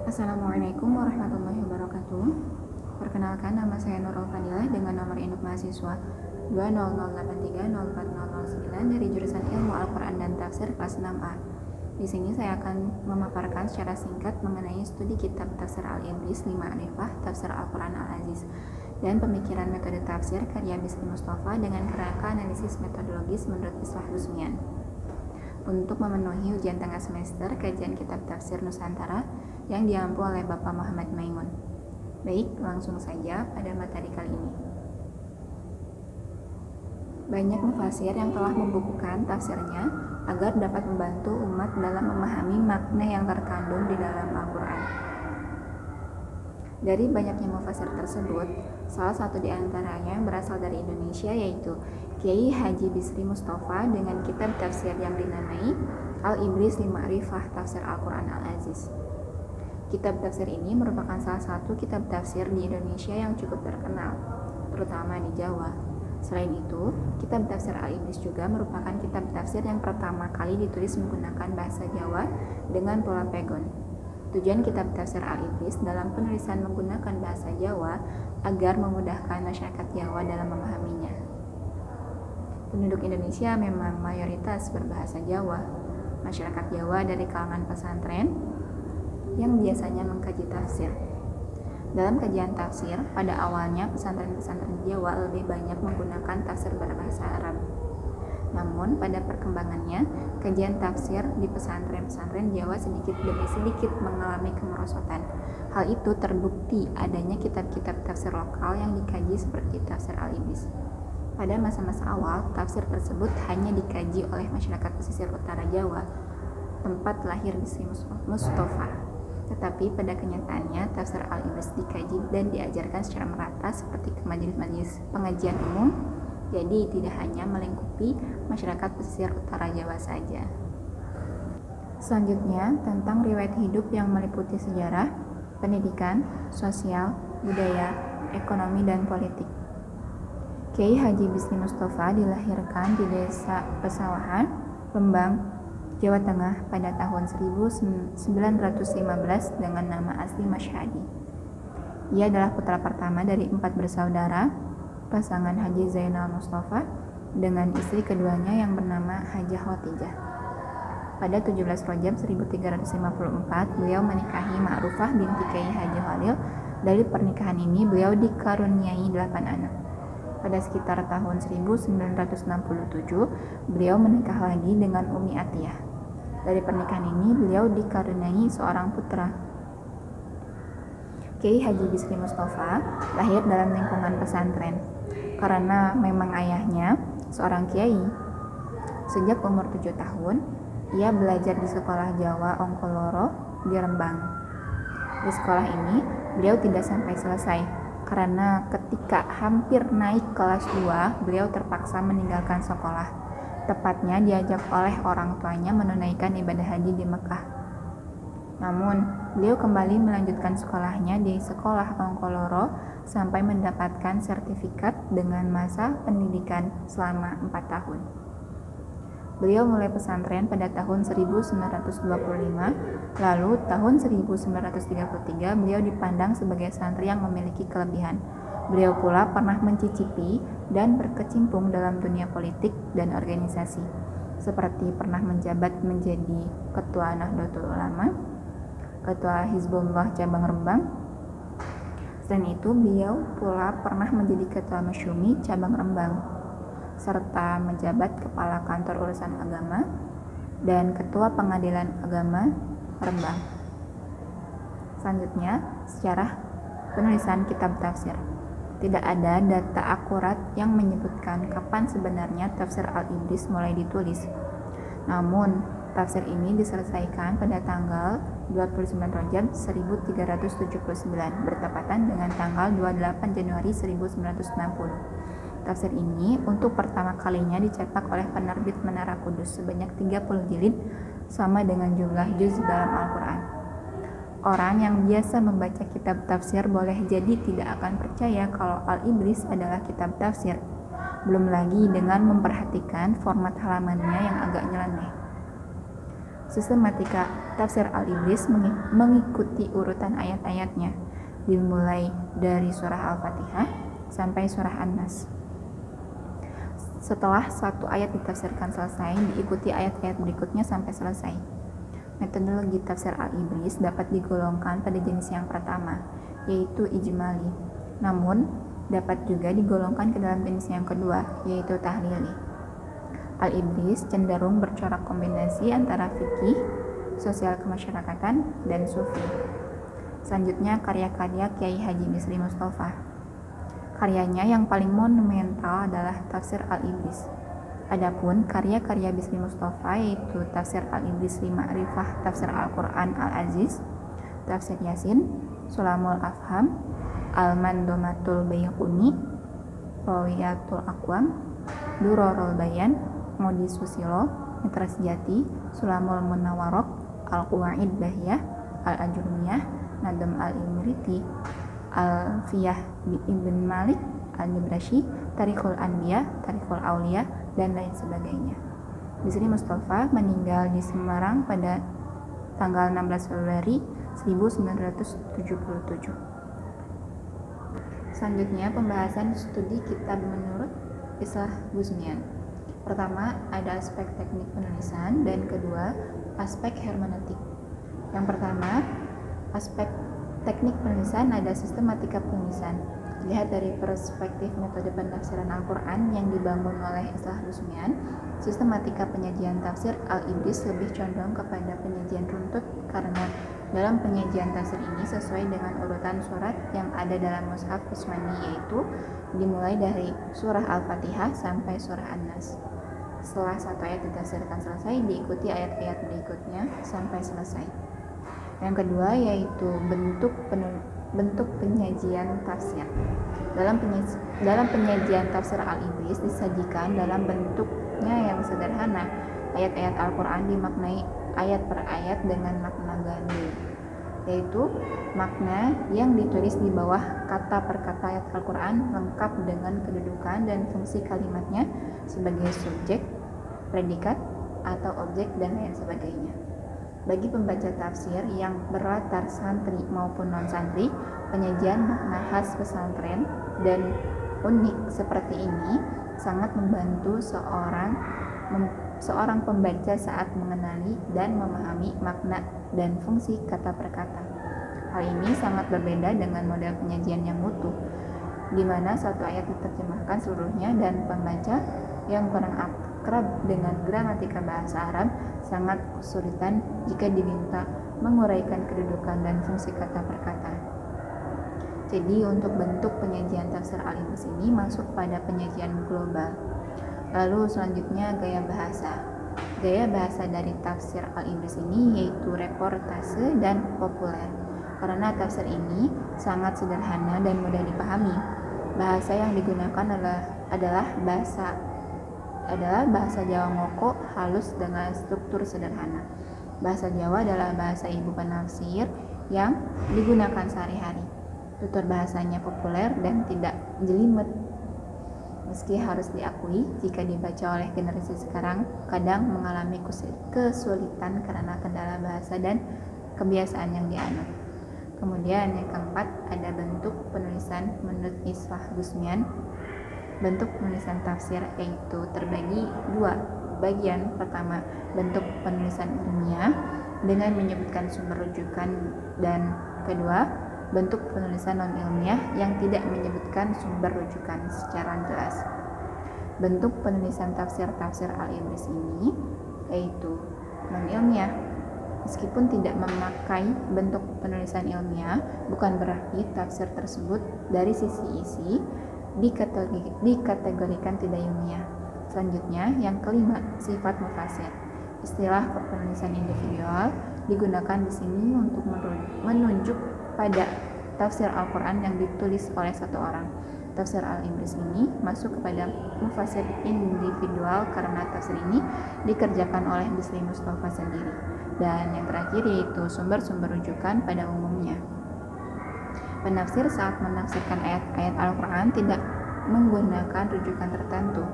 Assalamualaikum warahmatullahi wabarakatuh. Perkenalkan, nama saya Nurul Fadilah dengan nomor induk mahasiswa 200830409 dari jurusan Ilmu Al-Quran dan Tafsir kelas 6A. Di sini saya akan memaparkan secara singkat mengenai studi kitab Tafsir Al-Ibris 5 Arifah, Tafsir Al-Quran Al-Aziz, dan pemikiran metode tafsir karya Bisri Mustafa dengan kerangka analisis metodologis menurut Islah Rusmian. Untuk memenuhi ujian tengah semester kajian kitab tafsir Nusantara yang diampu oleh Bapak Muhammad Maimun. Baik, langsung saja pada materi kali ini. Banyak mufasir yang telah membukukan tafsirnya agar dapat membantu umat dalam memahami makna yang terkandung di dalam Al-Quran. Dari banyaknya mufasir tersebut, salah satu di antaranya berasal dari Indonesia, yaitu Kiai Haji Bisri Mustafa dengan kitab tafsir yang dinamai Al-Ibris 5 Arifah Tafsir Al-Quran Al-Aziz. Kitab tafsir ini merupakan salah satu kitab tafsir di Indonesia yang cukup terkenal, terutama di Jawa. Selain itu, kitab tafsir Al-Ibris juga merupakan kitab tafsir yang pertama kali ditulis menggunakan bahasa Jawa dengan pola pegon. Tujuan kitab tafsir Al-Ibris dalam penulisan menggunakan bahasa Jawa agar memudahkan masyarakat Jawa dalam memahaminya. Penduduk Indonesia memang mayoritas berbahasa Jawa. Masyarakat Jawa dari kalangan pesantren yang biasanya mengkaji tafsir. Dalam kajian tafsir, pada awalnya pesantren-pesantren Jawa lebih banyak menggunakan tafsir berbahasa Arab. Namun, pada perkembangannya, kajian tafsir di pesantren-pesantren Jawa sedikit demi sedikit mengalami kemerosotan. Hal itu terbukti adanya kitab-kitab tafsir lokal yang dikaji seperti tafsir Al-Ibris. Pada masa-masa awal, tafsir tersebut hanya dikaji oleh masyarakat pesisir utara Jawa, tempat lahir Bisri Mustafa. Tetapi pada kenyataannya, tafsir Al-Ibris dikaji dan diajarkan secara merata seperti ke majelis-majelis pengajian umum, jadi tidak hanya melingkupi masyarakat pesisir utara Jawa saja. Selanjutnya, tentang riwayat hidup yang meliputi sejarah, pendidikan, sosial, budaya, ekonomi, dan politik. Kiai Haji Bisri Mustafa dilahirkan di Desa Pesawahan, Rembang, Jawa Tengah pada tahun 1915 dengan nama asli Masyhadi. Ia adalah putra pertama dari 4 bersaudara, pasangan Haji Zainal Mustafa dengan istri keduanya yang bernama Hajah Khotijah. Pada 17 Rajab 1354, beliau menikahi Ma'rufah binti Kiai Haji Khalil. Dari pernikahan ini, beliau dikaruniai 8 anak. Pada sekitar tahun 1967, beliau menikah lagi dengan Umi Atiyah. Dari pernikahan ini, beliau dikaruniai seorang putra. Kiai Haji Bisri Mustafa lahir dalam lingkungan pesantren karena memang ayahnya seorang kiai. Sejak umur 7 tahun, ia belajar di sekolah Jawa Ongkoloro di Rembang. Di sekolah ini, beliau tidak sampai selesai karena ketika hampir naik kelas 2, beliau terpaksa meninggalkan sekolah. Tepatnya diajak oleh orang tuanya menunaikan ibadah haji di Mekah. Namun, beliau kembali melanjutkan sekolahnya di sekolah Ongkoloro sampai mendapatkan sertifikat dengan masa pendidikan selama 4 tahun. Beliau mulai pesantren pada tahun 1925, lalu tahun 1933 beliau dipandang sebagai santri yang memiliki kelebihan. Beliau pula pernah mencicipi dan berkecimpung dalam dunia politik dan organisasi, seperti pernah menjabat menjadi Ketua Nahdlatul Ulama, Ketua Hizbullah Cabang Rembang. Selain itu, beliau pula pernah menjadi Ketua Masyumi Cabang Rembang, serta menjabat Kepala Kantor Urusan Agama dan Ketua Pengadilan Agama Rembang. Selanjutnya, sejarah penulisan kitab tafsir. Tidak ada data akurat yang menyebutkan kapan sebenarnya tafsir Al-Ibris mulai ditulis. Namun, tafsir ini diselesaikan pada tanggal 29 Rajab 1379 bertepatan dengan tanggal 28 Januari 1960. Tafsir ini untuk pertama kalinya dicetak oleh penerbit Menara Kudus sebanyak 30 jilid, sama dengan jumlah juz dalam Al-Quran. Orang yang biasa membaca kitab tafsir boleh jadi tidak akan percaya kalau Al-Ibris adalah kitab tafsir, belum lagi dengan memperhatikan format halamannya yang agak nyeleneh. Sistematika Tafsir Al-Ibris mengikuti urutan ayat-ayatnya, dimulai dari surah Al-Fatihah sampai surah An-Nas. Setelah satu ayat ditafsirkan selesai, diikuti ayat-ayat berikutnya sampai selesai. Metodologi tafsir Al-Ibris dapat digolongkan pada jenis yang pertama, yaitu ijmali. Namun, dapat juga digolongkan ke dalam jenis yang kedua, yaitu tahlili. Al-Ibris cenderung bercorak kombinasi antara fikih, sosial kemasyarakatan, dan sufi. Selanjutnya karya-karya Kiai Haji Bisri Mustofa. Karyanya yang paling monumental adalah Tafsir Al-Ibris. Adapun karya-karya Bisri Mustofa yaitu Tafsir Al-Ibris li Ma'rifah Tafsir Al-Quran Al-Aziz, Tafsir Yasin, Sulamul Afham, Al-Mandomatul Bayquni, Rawiyatul Aqwam, Durarul Bayan, Modi Susilo, Mitra Sejati, Sulamul Munawarok, Al-Qawaid Bahiyah, Al-Ajrumiyah, Nadam Al-Imriti, Al-Fiyah Ibn Malik, Al-Nibrashi, Tarikhul Anbiya, Tarikhul Aulia, dan lain sebagainya. Bisri Mustofa meninggal di Semarang pada tanggal 16 Februari 1977. Selanjutnya pembahasan studi kitab menurut Islah Guzmian. Pertama, ada aspek teknik penulisan, dan kedua, aspek hermeneutik. Yang pertama, aspek teknik penulisan ada sistematika penulisan. Dilihat dari perspektif metode penafsiran Al-Quran yang dibangun oleh Islah Guzmian, sistematika penyajian tafsir Al-Ibris lebih condong kepada penyajian runtut karena dalam penyajian tafsir ini sesuai dengan urutan surat yang ada dalam Mushaf Utsmani, yaitu dimulai dari surah Al-Fatihah sampai surah An-Nas. Setelah satu ayat ditafsirkan selesai, diikuti ayat-ayat berikutnya sampai selesai. Yang kedua yaitu bentuk penyajian tafsir. Dalam penyajian tafsir Al-Ibris disajikan dalam bentuknya yang sederhana. Ayat-ayat Al-Quran dimaknai ayat per ayat dengan makna gandul, yaitu makna yang ditulis di bawah kata per kata ayat Al-Quran lengkap dengan kedudukan dan fungsi kalimatnya sebagai subjek, predikat, atau objek, dan lain sebagainya. Bagi pembaca tafsir yang berlatar santri maupun non-santri, penyajian makna khas pesantren dan unik seperti ini sangat membantu seorang pembaca saat mengenali dan memahami makna dan fungsi kata per kata. Hal ini sangat berbeda dengan model penyajian yang utuh, di mana satu ayat diterjemahkan seluruhnya dan pembaca yang kurang akrab dengan gramatika bahasa Arab sangat kesulitan jika diminta menguraikan kedudukan dan fungsi kata per kata. Jadi untuk bentuk penyajian tafsir Al-Ibris ini masuk pada penyajian global. Lalu selanjutnya gaya bahasa. Gaya bahasa dari tafsir Al-Ibris ini yaitu reportase dan populer. Karena tafsir ini sangat sederhana dan mudah dipahami. Bahasa yang digunakan adalah bahasa Jawa ngoko halus dengan struktur sederhana. Bahasa Jawa adalah bahasa ibu penafsir yang digunakan sehari-hari. Tutur bahasanya populer dan tidak jelimet. Meski harus diakui, jika dibaca oleh generasi sekarang kadang mengalami kesulitan karena kendala bahasa dan kebiasaan yang dianut. Kemudian yang keempat, ada bentuk penulisan menurut Islah Guzmian. Bentuk penulisan tafsir yaitu terbagi dua bagian. Pertama, bentuk penulisan ilmiah dengan menyebutkan sumber rujukan, dan kedua, bentuk penulisan non-ilmiah yang tidak menyebutkan sumber rujukan secara jelas. Bentuk penulisan tafsir Al-Ibris ini yaitu non-ilmiah. Meskipun tidak memakai bentuk penulisan ilmiah, bukan berarti tafsir tersebut dari sisi isi dikategorikan tidak ilmiah. Selanjutnya, yang kelima, sifat mufasir. Istilah penulisan individual digunakan di sini untuk menunjuk pada tafsir Al-Quran yang ditulis oleh satu orang. Tafsir Al-Ibris ini masuk kepada mufasir individual karena tafsir ini dikerjakan oleh Bisri Mustofa sendiri. Dan yang terakhir yaitu sumber-sumber rujukan pada umumnya. Penafsir saat menafsirkan ayat-ayat Al-Quran tidak menggunakan rujukan tertentu,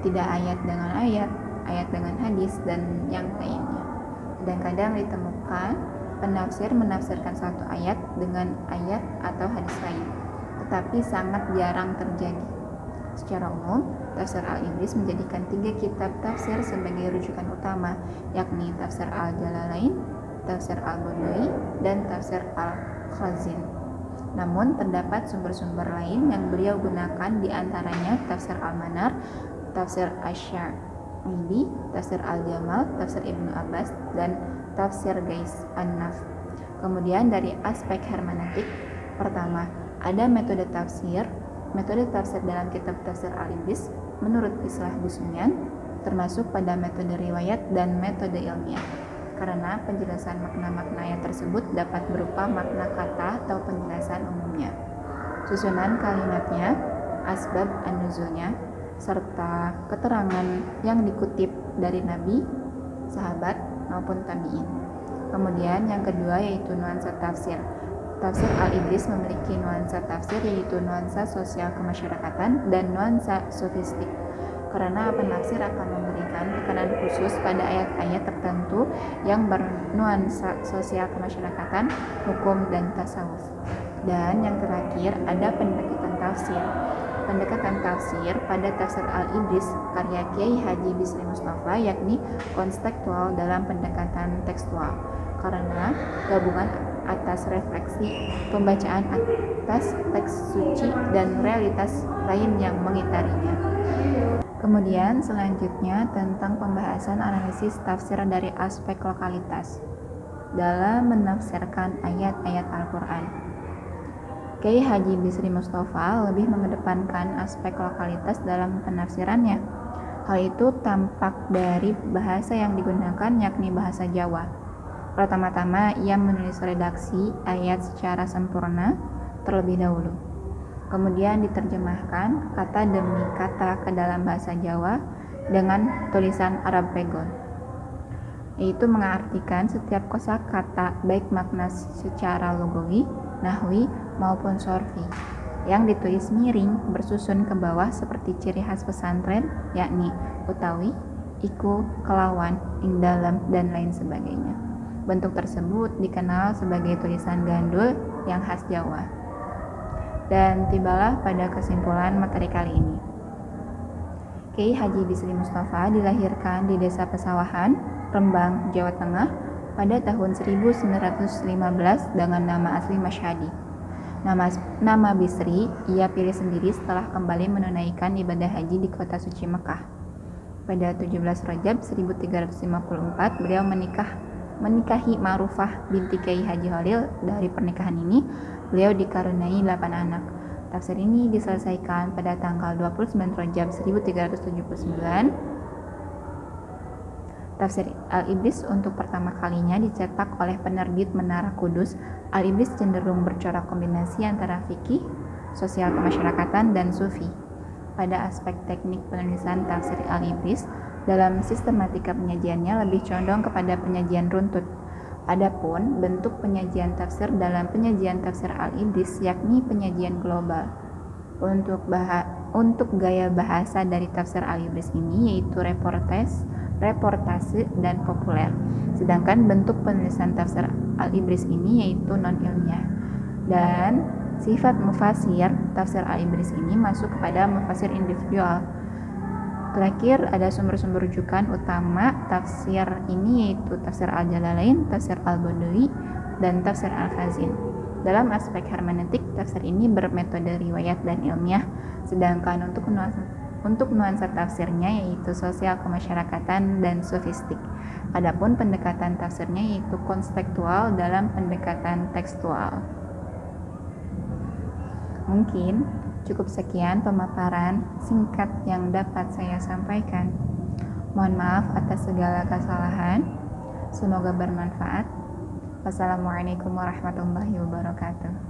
tidak ayat dengan ayat dengan hadis, dan yang lainnya. Kadang-kadang ditemukan maka penafsir menafsirkan satu ayat dengan ayat atau hadis lain, tetapi sangat jarang terjadi. Secara umum, tafsir Al-Ibris menjadikan 3 kitab tafsir sebagai rujukan utama, yakni tafsir Al-Jalalain, tafsir Al-Badawi, dan tafsir Al-Khazin. Namun, terdapat sumber-sumber lain yang beliau gunakan, di antaranya tafsir Al-Manar, tafsir Asy-Sya'bi, tafsir Al-Jamal, tafsir Ibnu Abbas, dan tafsir Gais An-Naf. Kemudian dari aspek hermeneutik, pertama, ada metode tafsir. Metode tafsir dalam kitab tafsir Al-Ibris menurut Islah Busmian termasuk pada metode riwayat dan metode ilmiah, karena penjelasan makna-makna ayat tersebut dapat berupa makna kata atau penjelasan umumnya, susunan kalimatnya, asbab an-nuzulnya, serta keterangan yang dikutip dari nabi, sahabat, maupun tabi'in. Kemudian yang kedua yaitu nuansa tafsir. Tafsir Al-Ibris memiliki nuansa tafsir yaitu nuansa sosial kemasyarakatan dan nuansa sofistik, karena penafsir akan memberikan tekanan khusus pada ayat-ayat tertentu yang bernuansa sosial kemasyarakatan, hukum, dan tasawuf. Dan yang terakhir ada pendekatan tafsir. Pendekatan tafsir pada tafsir Al-Ibris karya Kiai Haji Bisri Mustafa yakni konstekstual dalam pendekatan tekstual, karena gabungan atas refleksi pembacaan atas teks suci dan realitas lain yang mengitarinya. Kemudian selanjutnya tentang pembahasan analisis tafsir dari aspek lokalitas dalam menafsirkan ayat-ayat Al-Quran. Kiai Haji Bisri Mustafa lebih mengedepankan aspek lokalitas dalam penafsirannya. Hal itu tampak dari bahasa yang digunakan, yakni bahasa Jawa. Pertama-tama ia menulis redaksi ayat secara sempurna terlebih dahulu. Kemudian diterjemahkan kata demi kata ke dalam bahasa Jawa dengan tulisan Arab Pegon, yaitu mengartikan setiap kosakata baik makna secara logawi, nahwi, maupun sorfi yang ditulis miring bersusun ke bawah seperti ciri khas pesantren, yakni utawi, iku, kelawan, ing dalam, dan lain sebagainya. Bentuk tersebut dikenal sebagai tulisan gandul yang khas Jawa. Dan tibalah pada kesimpulan materi kali ini. Kiai Haji Bisri Mustafa dilahirkan di Desa Pesawahan, Rembang, Jawa Tengah pada tahun 1915 dengan nama asli Masyhadi. Nama Bisri ia pilih sendiri setelah kembali menunaikan ibadah haji di kota suci Mekah. Pada 17 Rajab 1354 beliau menikahi Ma'rufah binti Kiai Haji Khalil. Dari pernikahan ini beliau dikaruniai 8 anak. Tafsir ini diselesaikan pada tanggal 29 Rajab 1379. Tafsir Al-Ibris untuk pertama kalinya dicetak oleh penerbit Menara Kudus. Al-Ibris cenderung bercorak kombinasi antara fikih, sosial kemasyarakatan, dan sufi. Pada aspek teknik penulisan tafsir Al-Ibris, dalam sistematika penyajiannya lebih condong kepada penyajian runtut. Adapun bentuk penyajian tafsir dalam penyajian tafsir Al-Ibris yakni penyajian global. Untuk gaya bahasa dari tafsir Al-Ibris ini yaitu reportase, dan populer. Sedangkan bentuk penulisan tafsir Al-Ibris ini yaitu non-ilmiah. Dan sifat mufasir tafsir Al-Ibris ini masuk kepada mufasir individual. Terakhir ada sumber-sumber rujukan utama tafsir ini yaitu tafsir Al-Jalalain, tafsir Al-Badawi, dan tafsir Al-Khazin. Dalam aspek hermeneutik, tafsir ini bermetode riwayat dan ilmiah, sedangkan untuk nuansa tafsirnya yaitu sosial kemasyarakatan dan sofistik. Adapun pendekatan tafsirnya yaitu konstekstual dalam pendekatan tekstual. Mungkin cukup sekian pemaparan singkat yang dapat saya sampaikan. Mohon maaf atas segala kesalahan. Semoga bermanfaat. Wassalamualaikum warahmatullahi wabarakatuh.